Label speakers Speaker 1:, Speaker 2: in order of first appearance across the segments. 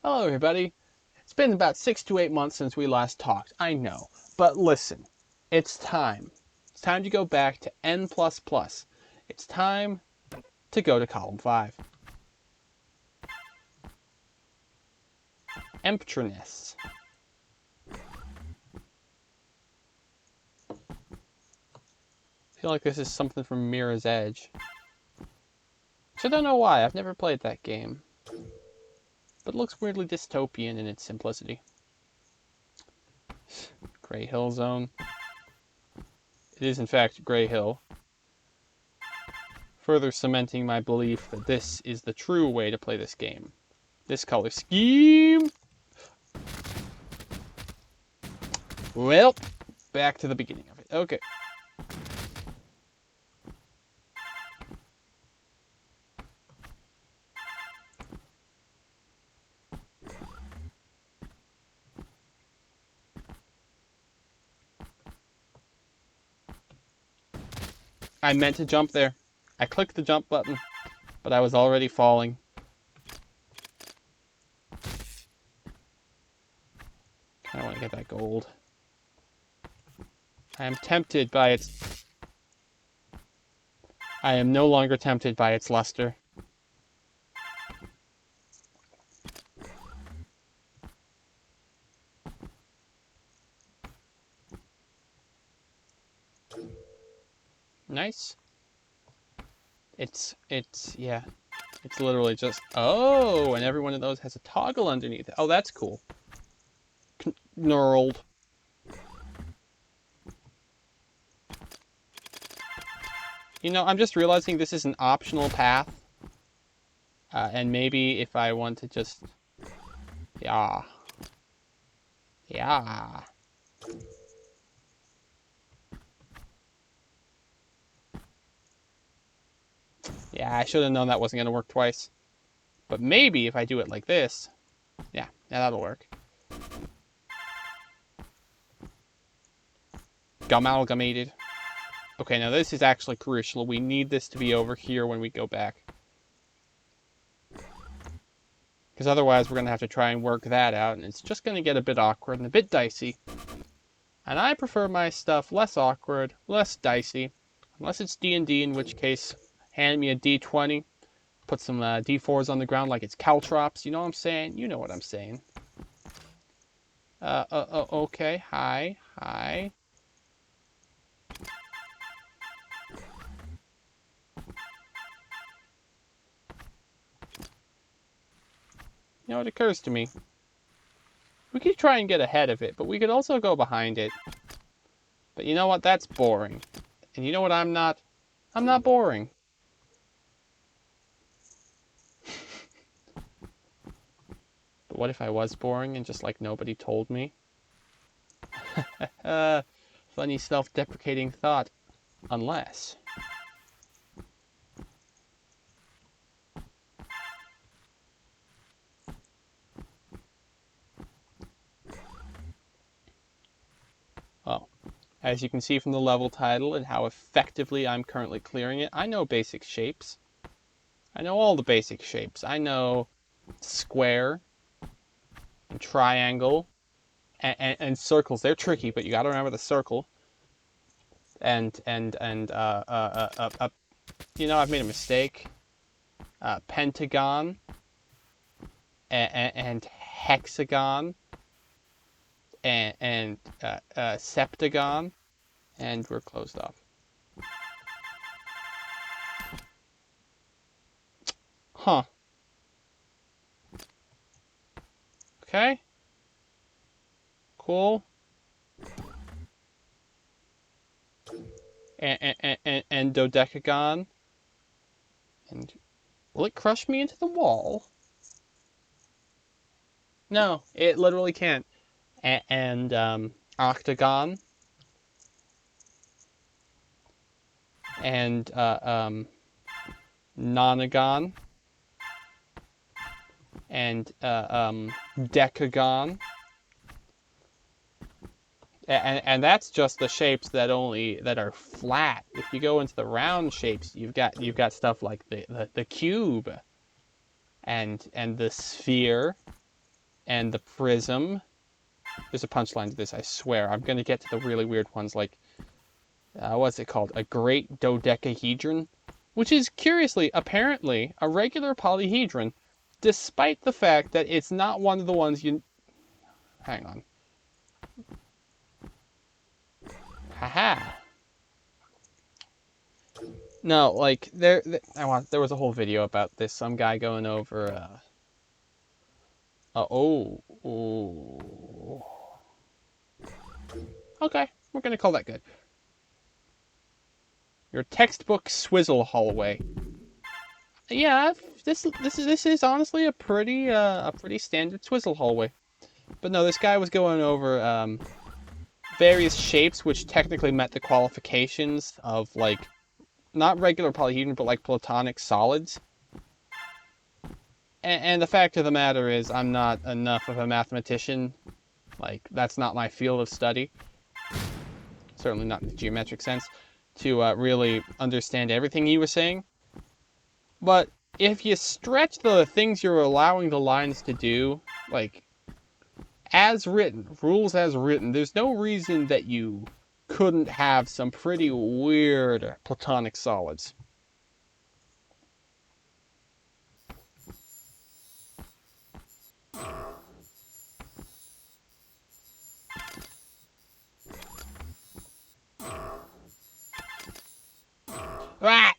Speaker 1: Hello, everybody. It's been about 6 to 8 months since we last talked, I know. But listen, it's time. It's time to go back to N++. It's time to go to column 5. Emptiness. I feel like this is something from Mirror's Edge. Which I don't know why, I've never played that game. But it looks weirdly dystopian in its simplicity. Grey Hill Zone. It is in fact Grey Hill. Further cementing my belief that this is the true way to play this game. This color scheme. Well, back to the beginning of it. Okay. I meant to jump there. I clicked the jump button, but I was already falling. I want to get that gold. I am tempted by its... I am no longer tempted by its luster. Nice. Yeah. It's literally just... Oh, and every one of those has a toggle underneath it. Oh, that's cool. Knurled. You know, I'm just realizing this is an optional path. And maybe if I want to just... Yeah. Yeah. Yeah, I should have known that wasn't going to work twice. But maybe if I do it like this... Yeah, that'll work. Amalgamated. Okay, now this is actually crucial. We need this to be over here when we go back. Because otherwise we're going to have to try and work that out, and it's just going to get a bit awkward and a bit dicey. And I prefer my stuff less awkward, less dicey. Unless it's D&D, in which case, hand me a D20. Put some D4s on the ground like it's caltrops. You know what I'm saying? You know what I'm saying. Okay. Hi. You know, it occurs to me. We could try and get ahead of it, but we could also go behind it. But you know what? That's boring. And you know what I'm not? I'm not boring. But what if I was boring and just like nobody told me? Funny self-deprecating thought. Unless... Oh, as you can see from the level title and how effectively I'm currently clearing it, I know basic shapes. I know all the basic shapes. I know square and triangle and circles. They're tricky, but you got to remember the circle. And you know, I've made a mistake. Pentagon and hexagon and septagon, and we're closed off. Huh. Okay. Cool. And dodecagon. And will it crush me into the wall? No, it literally can't. And octagon. And nonagon. And decagon. And that's just the shapes that are flat. If you go into the round shapes, you've got stuff like the cube and the sphere and the prism. There's a punchline to this, I swear. I'm going to get to the really weird ones, like, what's it called? A great dodecahedron, which is, curiously, apparently, a regular polyhedron, despite the fact that it's not one of the ones you... Hang on. Haha. No, like, there was a whole video about this. Some guy going over, oh. Okay, we're gonna call that good. Your textbook swizzle hallway. Yeah, this is honestly a pretty standard swizzle hallway. But no, this guy was going over various shapes which technically met the qualifications of, like, not regular polyhedron, but like platonic solids. And the fact of the matter is, I'm not enough of a mathematician. Like, that's not my field of study. Certainly not in the geometric sense, to really understand everything he was saying. But if you stretch the things you're allowing the lines to do, like, as written, rules as written, there's no reason that you couldn't have some pretty weird platonic solids. Ah!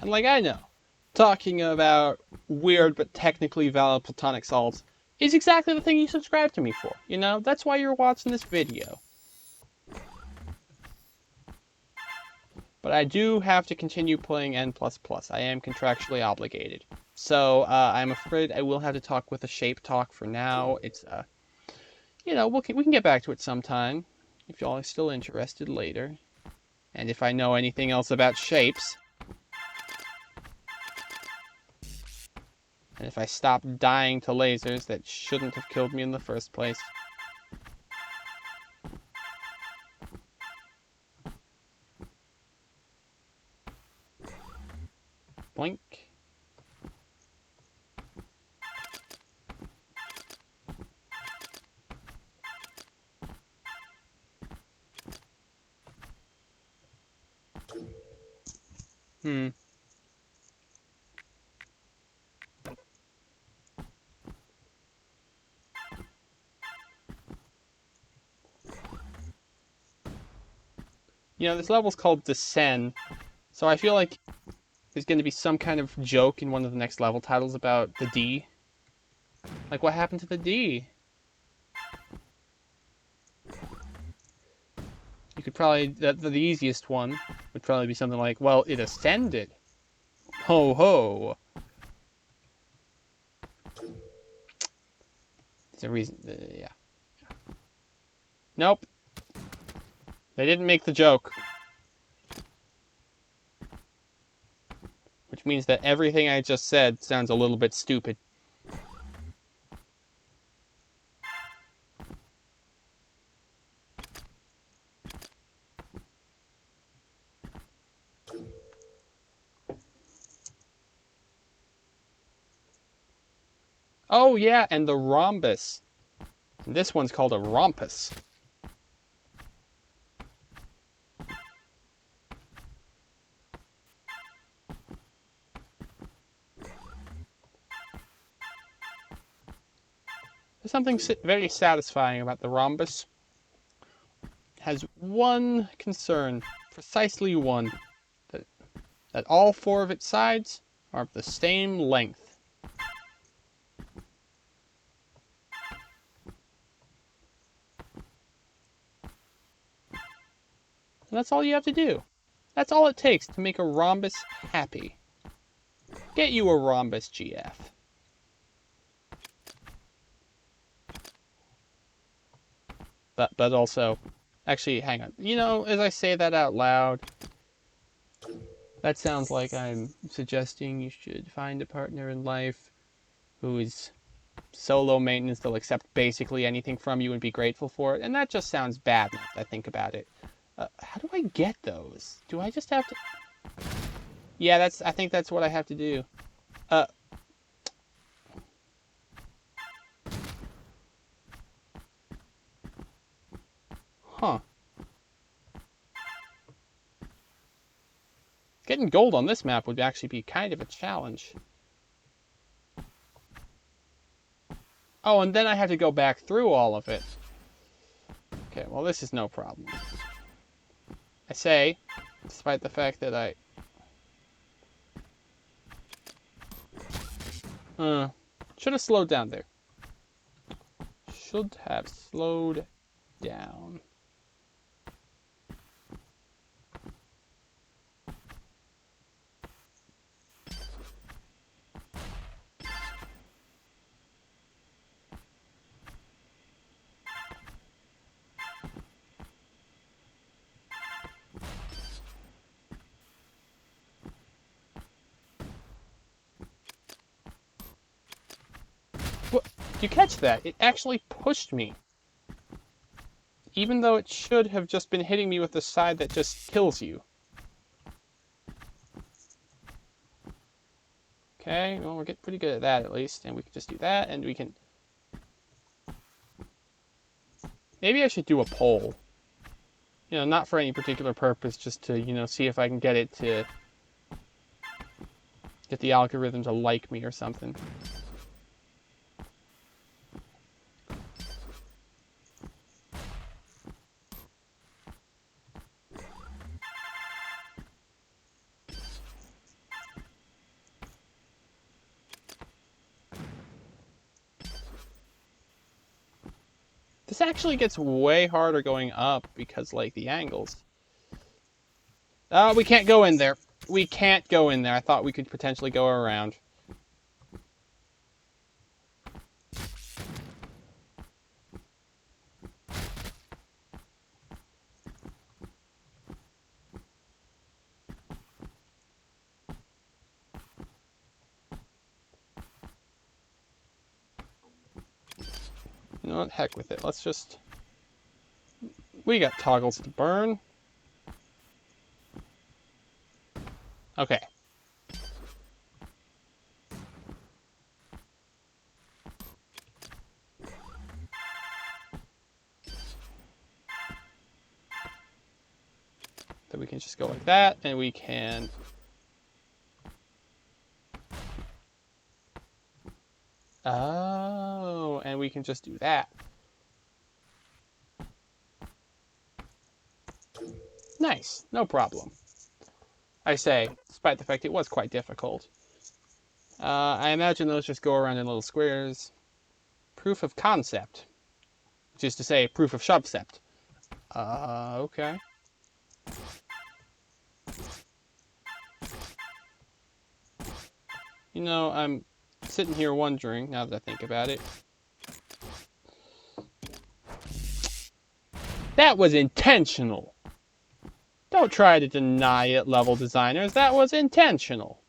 Speaker 1: And, like, I know, talking about weird but technically valid platonic solids is exactly the thing you subscribe to me for, you know? That's why you're watching this video. But I do have to continue playing N++. I am contractually obligated. So, I'm afraid I will have to talk with a shape talk for now. It's, you know, we can get back to it sometime, if y'all are still interested later. And if I know anything else about shapes. And if I stop dying to lasers that shouldn't have killed me in the first place. Boink. You know, this level's called Descend, so I feel like there's going to be some kind of joke in one of the next level titles about the D. Like, what happened to the D? You could probably, the easiest one would probably be something like, well, it ascended. Ho ho. There's a reason, yeah. Nope. They didn't make the joke. Which means that everything I just said sounds a little bit stupid. Oh yeah, and the rhombus. And this one's called a rhompus. There's something very satisfying about the rhombus. It has one concern, precisely one, that all four of its sides are of the same length. And that's all you have to do. That's all it takes to make a rhombus happy. Get you a rhombus, GF. But also, actually, hang on. You know, as I say that out loud, that sounds like I'm suggesting you should find a partner in life who is so low maintenance they'll accept basically anything from you and be grateful for it. And that just sounds bad now that I think about it. How do I get those? Do I just have to... Yeah, I think that's what I have to do. Uh, huh. Getting gold on this map would actually be kind of a challenge. Oh, and then I have to go back through all of it. Okay, well, this is no problem. I say, despite the fact that I... should have slowed down there. Should have slowed down. What? Did you catch that? It actually pushed me. Even though it should have just been hitting me with the side that just kills you. Okay, well, we're getting pretty good at that at least. And we can just do that, and we can... Maybe I should do a poll. You know, not for any particular purpose, just to, you know, see if I can get it to... Get the algorithm to like me or something. This actually gets way harder going up because, like, the angles. We can't go in there. We can't go in there. I thought we could potentially go around. You know what? Heck with it. Let's just... We got toggles to burn. Okay. Then we can just go like that, and we can... Oh, and we can just do that. Nice, no problem. I say, despite the fact it was quite difficult. I imagine those just go around in little squares. Proof of concept. Which is to say, proof of subcept. Okay. You know, I'm sitting here wondering, now that I think about it. That was intentional. Don't try to deny it, level designers. That was intentional.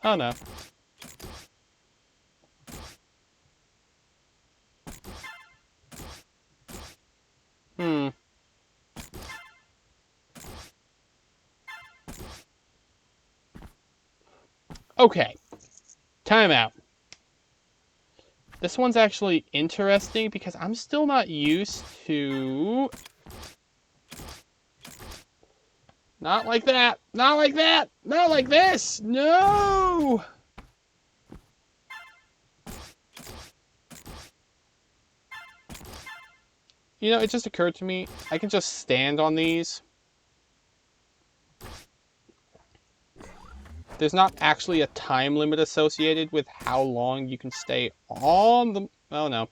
Speaker 1: Oh no. Okay. Time out. This one's actually interesting because I'm still not used to... Not like that! Not like that! Not like this! No! You know, it just occurred to me, I can just stand on these. There's not actually a time limit associated with how long you can stay on the... Oh no.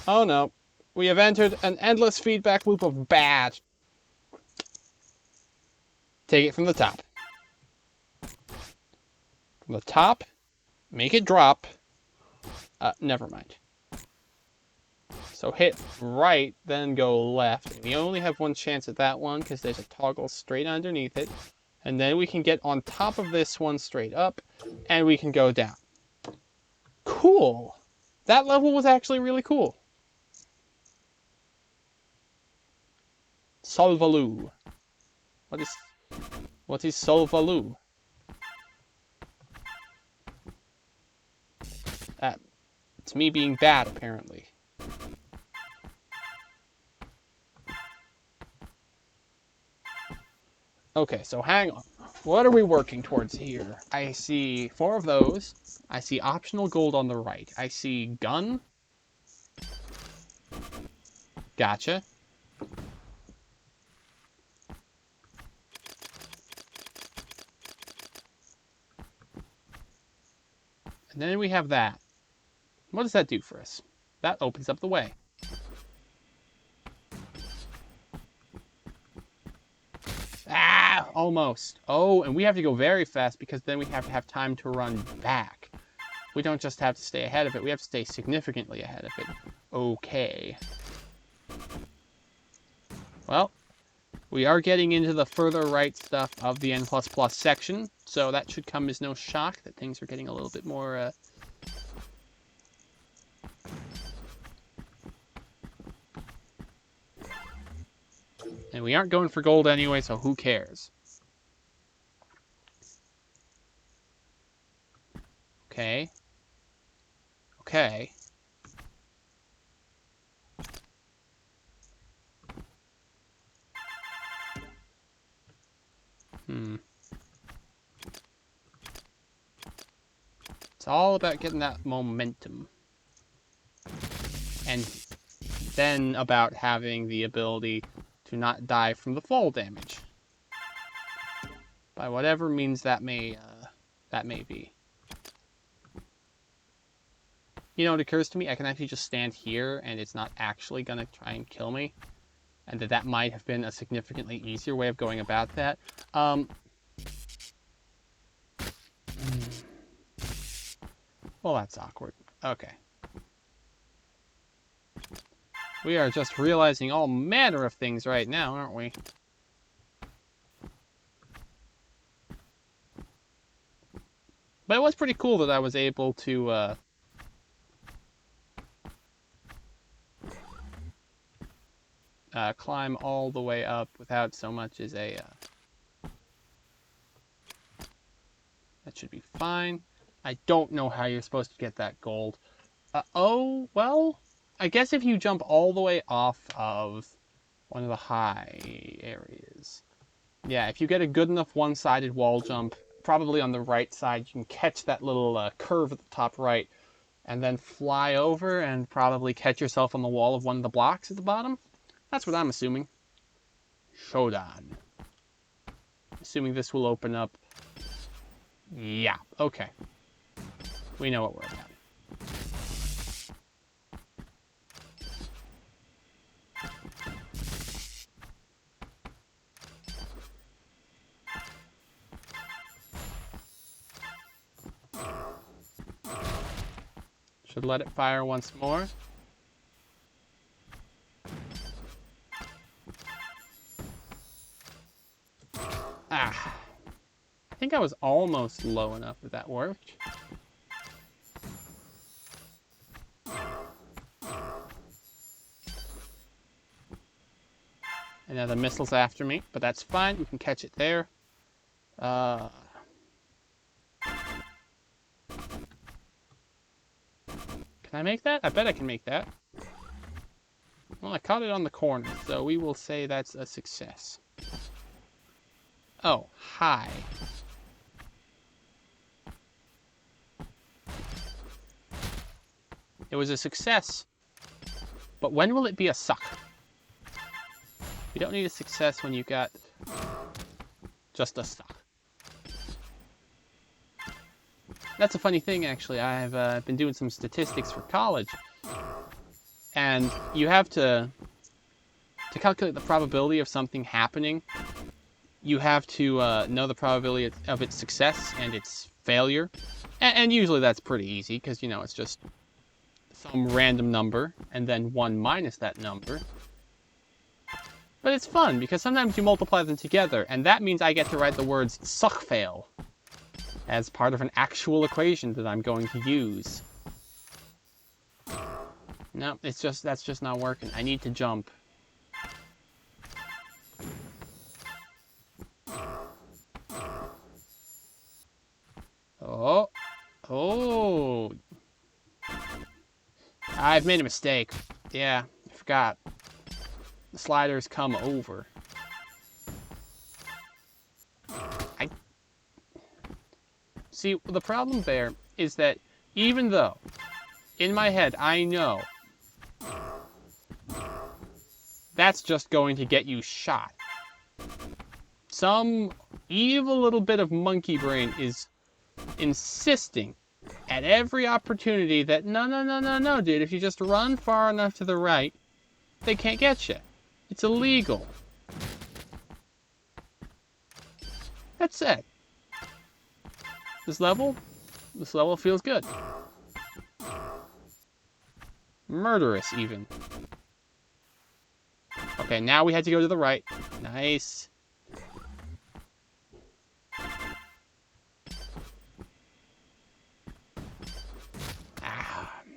Speaker 1: Oh no. We have entered an endless feedback loop of bad. Take it from the top. From the top make it drop. Never mind. So hit right, then go left. And we only have one chance at that one because there's a toggle straight underneath it. And then we can get on top of this one straight up, and we can go down. Cool. That level was actually really cool. Solvaloo. What is Solvaloo? It's me being bad, apparently. Okay, so hang on. What are we working towards here? I see 4 of those. I see optional gold on the right. I see gun. Gotcha. And then we have that. What does that do for us? That opens up the way. Ah, almost. Oh, and we have to go very fast because then we have to have time to run back. We don't just have to stay ahead of it, we have to stay significantly ahead of it. Okay. Well, we are getting into the further right stuff of the N++ section, so that should come as no shock that things are getting a little bit more, And we aren't going for gold anyway, so who cares? Okay. Okay. It's all about getting that momentum. And then about having the ability to not die from the fall damage. By whatever means that may be. You know, it occurs to me, I can actually just stand here and it's not actually going to try and kill me. And that might have been a significantly easier way of going about that. Well, that's awkward. Okay. We are just realizing all manner of things right now, aren't we? But it was pretty cool that I was able to climb all the way up without so much as a... That should be fine. I don't know how you're supposed to get that gold. Oh, well, I guess if you jump all the way off of one of the high areas. Yeah, if you get a good enough one-sided wall jump, probably on the right side, you can catch that little curve at the top right, and then fly over and probably catch yourself on the wall of one of the blocks at the bottom. That's what I'm assuming. Shodan. Assuming this will open up. Yeah, okay. We know what we're about. Should let it fire once more. Ah. I think I was almost low enough that that worked. And now the missile's after me, but that's fine. We can catch it there. Can I make that? I bet I can make that. Well, I caught it on the corner, so we will say that's a success. Oh, hi. It was a success. But when will it be a suck? You don't need a success when you've got just a suck. That's a funny thing, actually. I've been doing some statistics for college. And you have to calculate the probability of something happening. you have to know the probability of its success and its failure. And usually that's pretty easy because, you know, it's just some random number and then 1 minus that number. But it's fun because sometimes you multiply them together, and that means I get to write the words suck fail as part of an actual equation that I'm going to use. No, that's just not working. I need to jump. Oh. Oh. I've made a mistake. Yeah, I forgot. The sliders come over. See, the problem there is that even though in my head I know that's just going to get you shot, some evil little bit of monkey brain is insisting at every opportunity that no, dude, if you just run far enough to the right, they can't get you. It's illegal. That's it. This level feels good. Murderous, even. Okay, now we had to go to the right. Nice.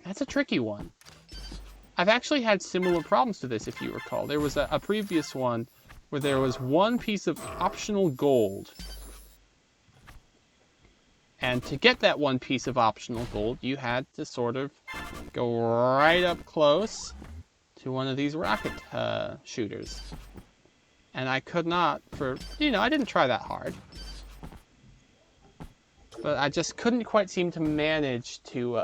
Speaker 1: That's a tricky one. I've actually had similar problems to this, if you recall. There was a previous one where there was one piece of optional gold. And to get that one piece of optional gold, you had to sort of go right up close to one of these rocket shooters. And I could not, I didn't try that hard. But I just couldn't quite seem to manage to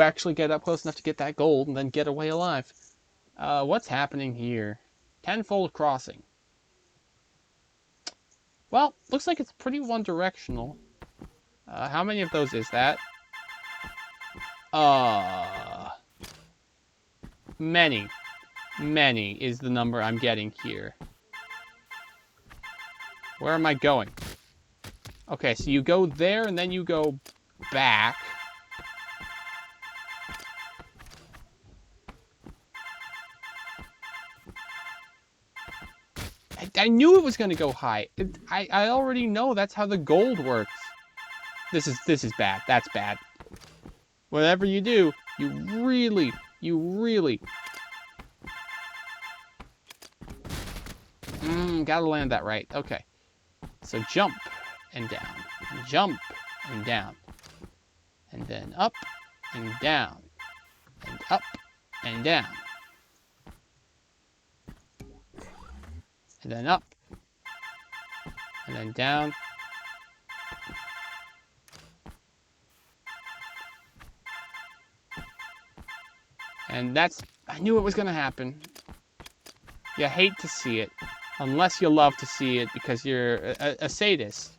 Speaker 1: actually get up close enough to get that gold and then get away alive. What's happening here? Tenfold crossing. Well, looks like it's pretty one-directional. How many of those is that? Many. Many is the number I'm getting here. Where am I going? Okay, so you go there and then you go back. I knew it was going to go high. I already know that's how the gold works. This is bad. That's bad. Whatever you do, you really gotta land that right. Okay. So jump and down. Jump and down. And then up and down. And up and down. And then up. And then down. And I knew it was going to happen. You hate to see it. Unless you love to see it because you're a sadist.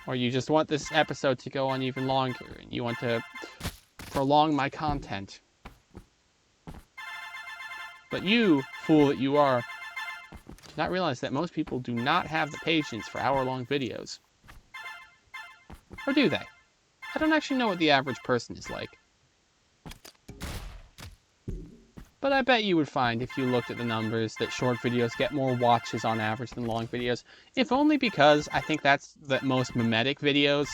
Speaker 1: Or you just want this episode to go on even longer. And you want to prolong my content. But you, fool that you are, do not realize that most people do not have the patience for hour-long videos. Or do they? I don't actually know what the average person is like. But I bet you would find, if you looked at the numbers, that short videos get more watches on average than long videos. If only because I think that most mimetic videos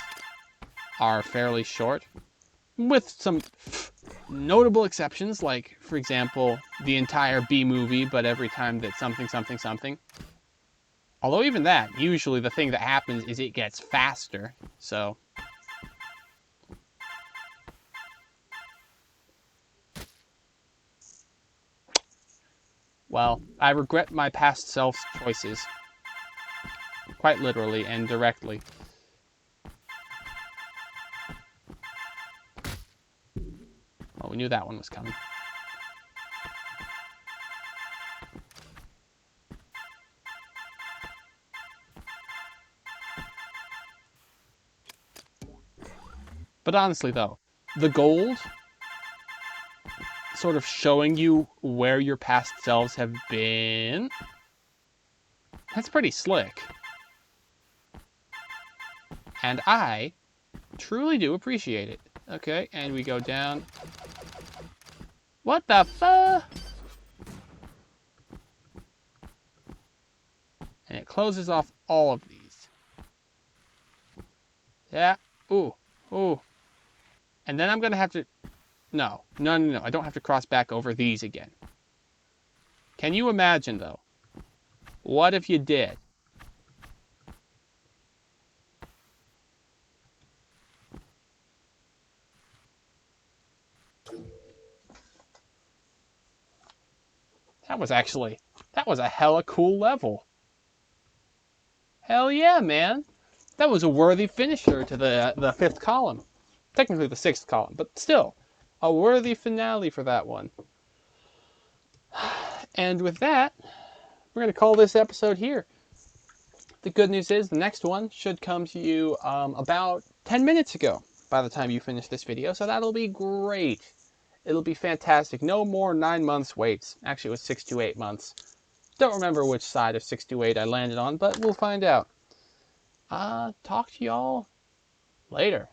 Speaker 1: are fairly short. With some notable exceptions, like, for example, the entire B movie, but every time that something. Although even that, usually the thing that happens is it gets faster, so... Well, I regret my past self's choices. Quite literally and directly. Well, we knew that one was coming. But honestly, though, the gold... sort of showing you where your past selves have been. That's pretty slick. And I truly do appreciate it. Okay, and we go down. What the fuck? And it closes off all of these. Yeah. Ooh. Ooh. And then I'm going to have to... No. I don't have to cross back over these again. Can you imagine, though? What if you did? That was a hella cool level. Hell yeah, man. That was a worthy finisher to the fifth column. Technically the sixth column, but still, a worthy finale for that one. And with that, we're going to call this episode here. The good news is the next one should come to you about 10 minutes ago by the time you finish this video, so that'll be great. It'll be fantastic. No more 9 months waits. Actually, it was 6 to 8 months. Don't remember which side of 6 to 8 I landed on, but we'll find out. Talk to y'all later.